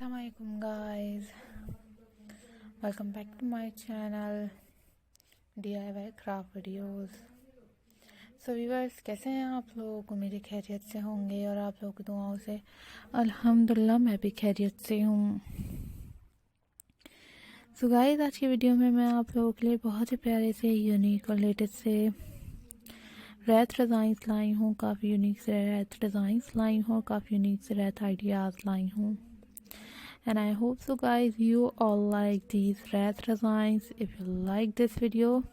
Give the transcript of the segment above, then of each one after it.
Assalamualaikum guys, welcome back to my channel DIY craft videos। Viewers, कैसे हैं आप लोग? मेरी खैरियत से होंगे और आप लोगों की दुआओं से अल्हम्दुलिल्लाह मैं भी खैरियत से हूँ। गाइस, आज की वीडियो में मैं आप लोगों के लिए बहुत ही प्यारे से यूनिक और लेटेस्ट से रैथ डिज़ाइंस लाई हूँ। काफ़ी यूनिक से रैथ डिज़ाइंस लाई हूँ, काफ़ी यूनिक से रैथ आइडियाज़ लाई हूँ। And I hope so guys you all like these wreath designs. If you like this video,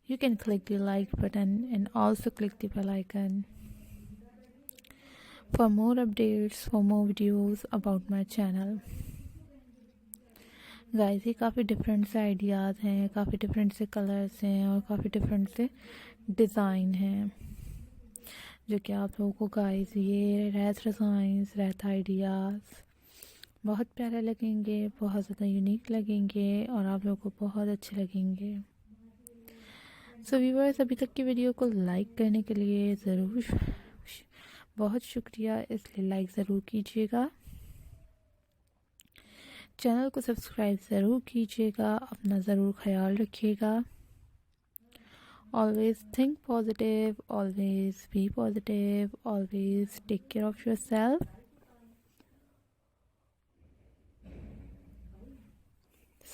you can click the like button and also click the bell icon for more updates, for more videos about my channel. Guys, ये काफ़ी different से ideas हैं, काफ़ी different से colours हैं और काफ़ी different से डिज़ाइन हैं जो कि आप लोगों को गाइस ये रैथ डिज़ाइंस, रैथ आइडियाज़ बहुत प्यारे लगेंगे, बहुत ज़्यादा यूनिक लगेंगे और आप लोगों को बहुत अच्छे लगेंगे। व्यूअर्स, अभी तक की वीडियो को लाइक करने के लिए ज़रूर बहुत शुक्रिया, इसलिए लाइक ज़रूर कीजिएगा। चैनल को सब्सक्राइब ज़रूर कीजिएगा। अपना ज़रूर ख्याल रखिएगा। Always think positive, always be positive, always take care of yourself.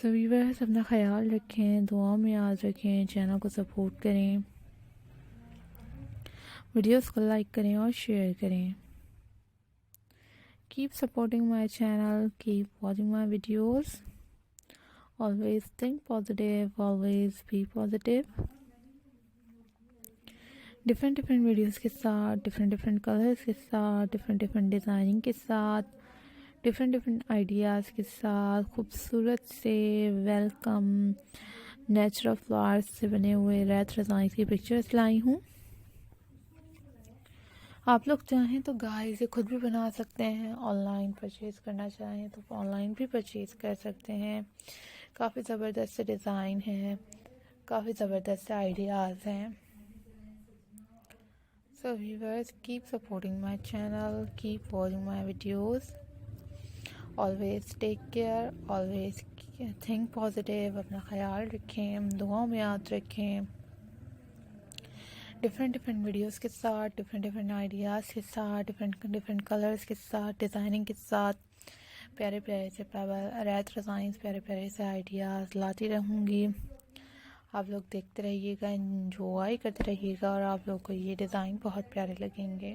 Viewers, अपना ख्याल रखें, दुआ में याद रखें, चैनल को सपोर्ट करें, वीडियोस को लाइक करें और शेयर करें। Keep supporting my channel, keep watching my videos. Always think positive, always be positive. Different videos के साथ, डिफरेंट कलर्स के साथ, डिफरेंट डिज़ाइनिंग के साथ, डिफरेंट आइडियाज़ के साथ खूबसूरत से वेलकम नेचुरल फ्लावर्स से बने हुए रैथ डिज़ाइंस की पिक्चर्स लाई हूँ। आप लोग चाहें तो गाइस ये खुद भी बना सकते हैं, ऑनलाइन परचेज़ करना चाहें तो ऑनलाइन भी परचेज़ कर सकते हैं। काफ़ी ज़बरदस्त से डिज़ाइन है, काफ़ी ज़बरदस्त से आइडियाज़ हैं। Viewers, keep supporting my channel, keep watching my videos. Always take care, always think positive. अपना ख्याल रखें, दुआओं में याद रखें। डिफरेंट वीडियोस के साथ, डिफरेंट आइडियाज़ के साथ, डिफरेंट कलर्स के साथ, डिज़ाइनिंग के साथ प्यारे से रैथ डिज़ाइंस, प्यारे से आइडियाज़ लाती रहूँगी। आप लोग देखते रहिएगा, एंजॉय करते रहिएगा और आप लोग को ये डिज़ाइन बहुत प्यारे लगेंगे।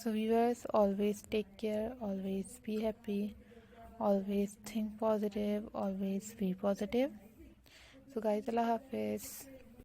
Viewers, always take care, always be happy, always think positive, always be positive. Guys, Allah Hafiz.